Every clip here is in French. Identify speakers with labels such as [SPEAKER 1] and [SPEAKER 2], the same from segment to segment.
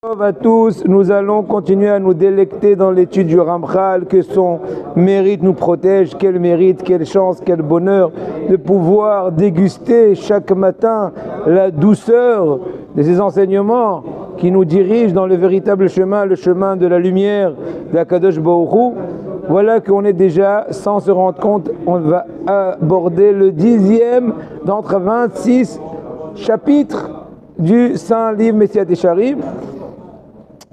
[SPEAKER 1] Bonjour à tous, nous allons continuer à nous délecter dans l'étude du Ramchal, que son mérite nous protège, quel mérite, quelle chance, quel bonheur de pouvoir déguster chaque matin la douceur de ces enseignements qui nous dirigent dans le véritable chemin, le chemin de la lumière d'Akadosh Baruch Hu. Voilà qu'on est déjà, sans se rendre compte, on va aborder le 10e d'entre 26 chapitres du Saint Livre Messiat Yesharim.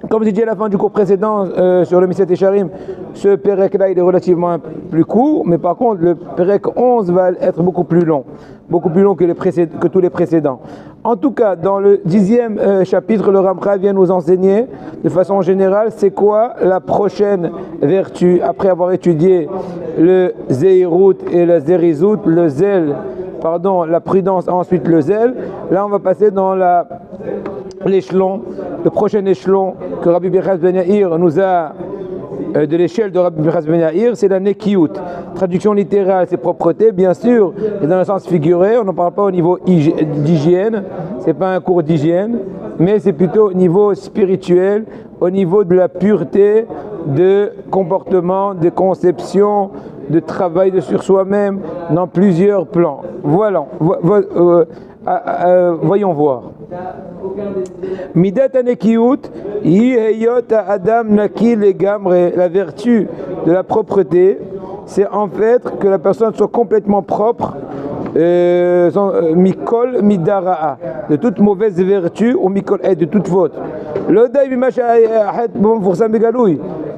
[SPEAKER 1] Comme j'ai dit à la fin du cours précédent sur le Messiat Yesharim, ce Pérec-là il est relativement plus court, mais par contre le Pérec 11 va être beaucoup plus long que tous les précédents. En tout cas, dans le 10e chapitre, le Ramchal vient nous enseigner de façon générale c'est quoi la prochaine vertu après avoir étudié le Zeirut et le Zerizut, le zèle, la prudence, ensuite le zèle. Là on va passer dans l'échelon, le prochain échelon que Rabbi Pinchas Ben Yair nous a de l'échelle de Rabbi Pinchas Ben Yair, c'est la Nekiyut. Traduction littérale, c'est propreté, bien sûr, et dans le sens figuré, on n'en parle pas au niveau d'hygiène, c'est pas un cours d'hygiène, mais c'est plutôt au niveau spirituel, au niveau de la pureté de comportement, de conception, de travail sur soi-même, dans plusieurs plans. Voilà, voyons voir. Midat Nekiyut, Yiheyot Adam Naki Legamre, la vertu de la propreté, c'est en fait que la personne soit complètement propre, Mikol Midara'a, de toute mauvaise vertu, ou Mikol de toute faute.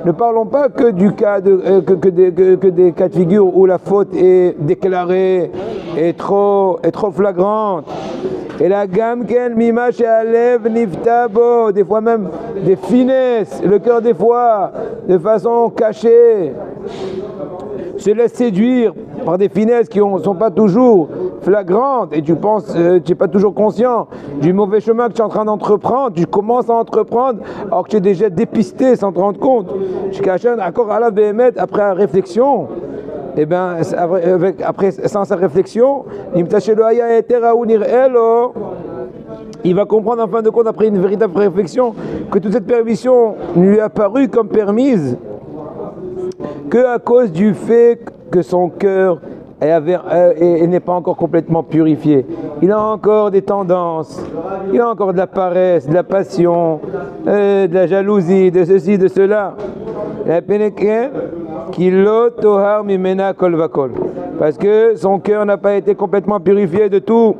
[SPEAKER 1] Ne parlons pas que du cas que des cas de figure où la faute est déclarée, est trop flagrante. Et la gamken mima she'alev niftabo, des fois même des finesses, le cœur des fois, de façon cachée, se laisse séduire par des finesses qui ne sont pas toujours flagrantes, et tu penses, tu n'es pas toujours conscient du mauvais chemin que tu es en train d'entreprendre, tu commences à entreprendre alors que tu es déjà dépisté sans te rendre compte. Après réflexion, et bien, sans sa réflexion, il va comprendre en fin de compte, après une véritable réflexion, que toute cette permission ne lui a paru comme permise que à cause du fait que son cœur n'est pas encore complètement purifié. Il a encore des tendances, il a encore de la paresse, de la passion, de la jalousie, de ceci, de cela. Parce que son cœur n'a pas été complètement purifié de toutes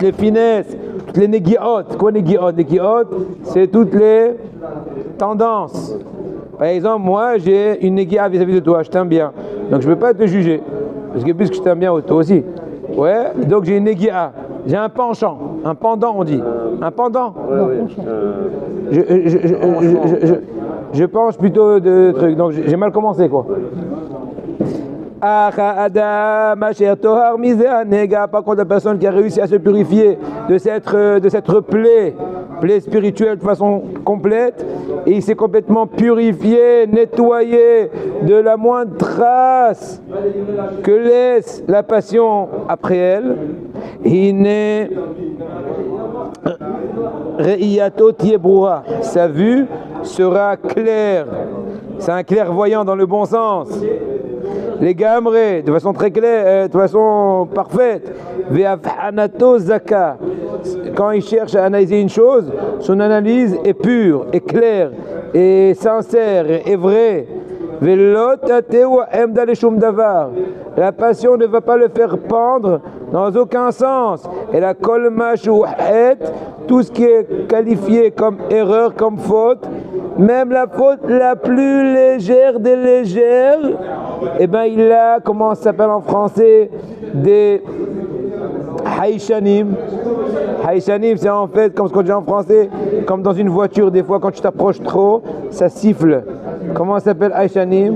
[SPEAKER 1] les finesses, toutes les négiot. Quoi négiot? Négiot, c'est toutes les tendances. Par exemple, moi j'ai une négia vis-à-vis de toi, je t'aime bien, donc je ne peux pas te juger, parce que puisque je t'aime bien, toi aussi. Ouais, donc j'ai une négia, j'ai un penchant, un pendant on dit, un pendant. Je penche plutôt de trucs, donc j'ai mal commencé quoi. Par contre, la personne qui a réussi à se purifier de cette plaie spirituelle de façon complète, et il s'est complètement purifié, nettoyé de la moindre trace que laisse la passion après elle, sa vue sera claire. C'est un clairvoyant dans le bon sens. Les gamrés, de façon très claire, de façon parfaite. Ve'afhanato zaka. Quand il cherche à analyser une chose, son analyse est pure, est claire, est sincère, est vraie. La passion ne va pas le faire pendre dans aucun sens. Et la kol mashuhet, tout ce qui est qualifié comme erreur, comme faute, même la faute la plus légère des légères, eh bien il a, comment ça s'appelle en français, des haïchanim. Haïchanim, c'est en fait, comme ce qu'on dit en français, comme dans une voiture, des fois quand tu t'approches trop, ça siffle. Comment ça s'appelle haïchanim?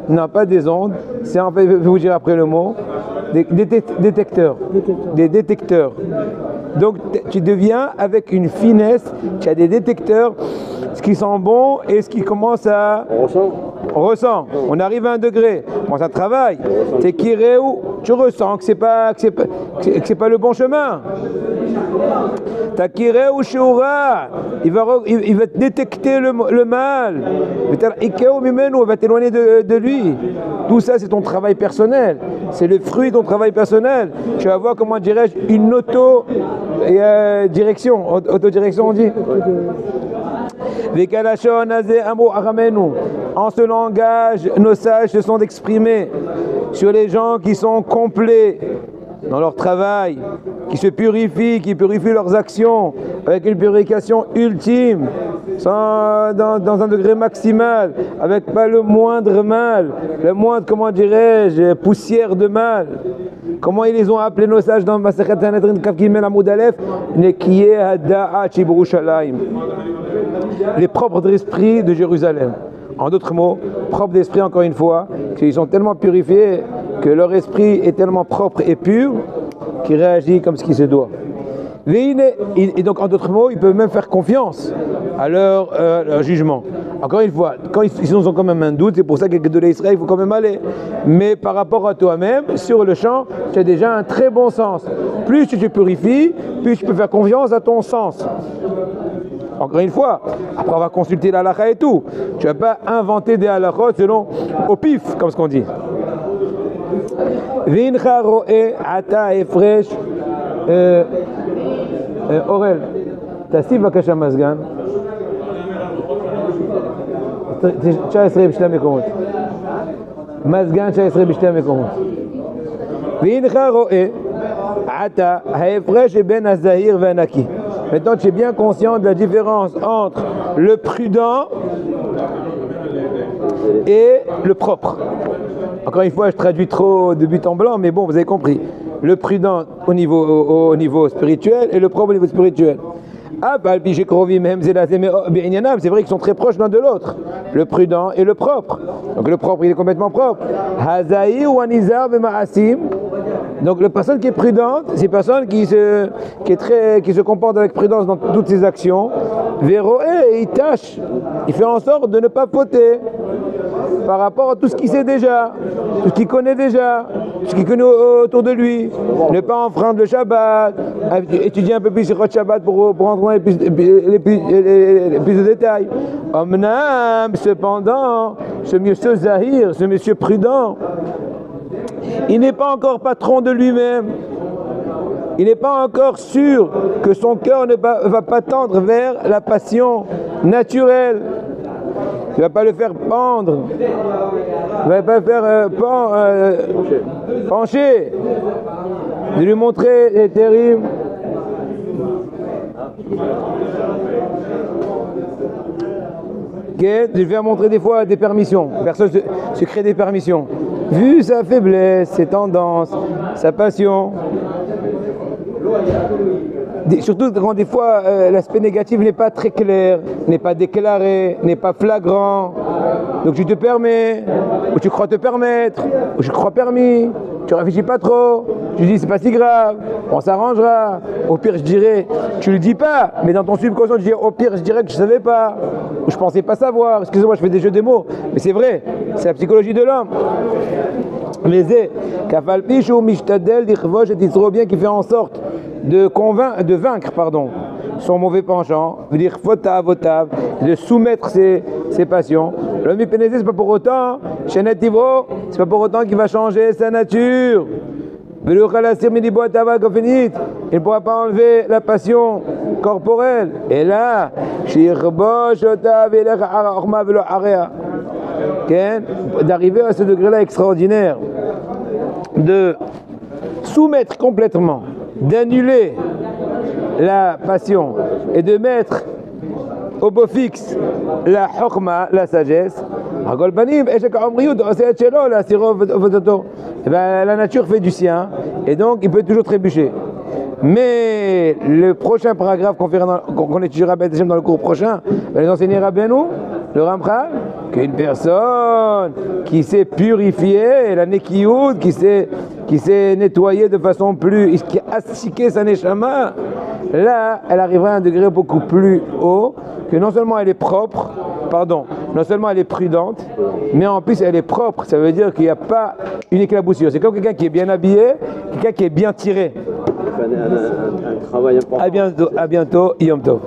[SPEAKER 1] Non, pas des ondes, c'est en fait, je vais vous dire après le mot, des détecteurs. Des détecteurs. Donc tu deviens avec une finesse, tu as des détecteurs, ce qui sent bon et ce qui commence à... On ressent. On arrive à un degré. Bon, ça travaille. T'es kiré ou tu ressens que c'est pas le bon chemin. Takire ou Sheura, il va détecter le mal. On va t'éloigner de lui. Tout ça, c'est ton travail personnel. C'est le fruit de ton travail personnel. Tu vas voir, comment dirais-je, une autodirection. Autodirection, on dit. En ce langage, nos sages se sont exprimés sur les gens qui sont complets dans leur travail, qui se purifient, qui purifient leurs actions avec une purification ultime, dans un degré maximal, avec pas le moindre mal, le moindre, comment dirais-je, poussière de mal. Comment ils les ont appelés nos sages dans Masechet Sanhedrin Kaf Gimel Amud Aleph? Nekiyeh Hada'at Shebirushalayim, les propres d'esprit de Jérusalem. En d'autres mots, propres d'esprit, encore une fois, qu'ils sont tellement purifiés que leur esprit est tellement propre et pur qu'il réagit comme ce qui se doit. Et donc, en d'autres mots, ils peuvent même faire confiance à leur jugement. Encore une fois, quand ils ont quand même un doute, c'est pour ça qu'avec de l'Israël, il faut quand même aller. Mais par rapport à toi-même, sur le champ, tu as déjà un très bon sens. Plus tu te purifies, plus tu peux faire confiance à ton sens. Encore une fois, après on va consulter la halakha et tout. Tu ne vas pas inventer des halakhot selon au pif, comme ce qu'on dit. Vincha ro'e ata efresh Aurel, תעשי בבקשה מזגן 19 בשתי המקומות, מזגן 19 בשתי המקומות. והנך רואה עתה ההפרש בין הזהיר והנקי. Maintenant tu es bien conscient de la différence entre le prudent et le propre. Encore une fois, je traduis trop de but en blanc, mais bon, vous avez compris. Le prudent au niveau spirituel et le propre au niveau spirituel. C'est vrai qu'ils sont très proches l'un de l'autre, le prudent et le propre. Donc le propre, il est complètement propre. Donc la personne qui est prudente, c'est une personne qui se comporte avec prudence dans toutes ses actions. Véroé, il tâche, il fait en sorte de ne pas fauter par rapport à tout ce qu'il sait déjà, tout ce qu'il connaît déjà, tout ce qu'il connaît autour de lui. Ne pas enfreindre le Shabbat, étudier un peu plus sur le Shabbat pour rentrer dans les plus de détails. Cependant, ce monsieur Zahir, ce monsieur prudent, il n'est pas encore patron de lui-même. Il n'est pas encore sûr que son cœur ne va pas tendre vers la passion naturelle. Tu ne vas pas le faire pendre. Tu ne vas pas le faire pencher. De lui montrer les terribles. De lui faire montrer des fois des permissions. Personne se crée des permissions. Vu sa faiblesse, ses tendances, sa passion. Surtout quand des fois l'aspect négatif n'est pas très clair, n'est pas déclaré, n'est pas flagrant. Donc tu te permets, ou tu crois te permettre, ou tu crois permis, tu réfléchis pas trop, tu dis c'est pas si grave, on s'arrangera. Au pire je dirais, tu le dis pas, mais dans ton subconscient tu dis au pire je dirais que je savais pas, ou je pensais pas savoir. Excusez-moi, je fais des jeux de mots, mais c'est vrai, c'est la psychologie de l'homme. Mais c'est Kafalpish ou Mishtadel d'Ichvosh et d'Isrobien qui fait en sorte de vaincre son mauvais penchant, dire votav, de soumettre ses passions. L'homme pénétré, c'est pas pour autant, Shenet Tivro, c'est pas pour autant qu'il va changer sa nature. Il ne pourra pas enlever la passion corporelle. Et là, d'arriver à ce degré-là extraordinaire, de soumettre complètement, d'annuler la passion et de mettre au beau fixe la chokma, la sagesse. La nature fait du sien et donc il peut toujours trébucher. Mais le prochain paragraphe qu'on étudiera dans le cours prochain va nous enseigner Rabbeinu, le Ramchal, qu'une personne qui s'est purifiée, la Nekioud, qui s'est nettoyée de façon qui a astiqué sa Neshama, là, elle arrivera à un degré beaucoup plus haut, que non seulement elle est non seulement elle est prudente, mais en plus elle est propre. Ça veut dire qu'il n'y a pas une éclaboussure. C'est comme quelqu'un qui est bien habillé, quelqu'un qui est bien tiré.
[SPEAKER 2] fait un travail important.
[SPEAKER 1] À bientôt, Yom Tov.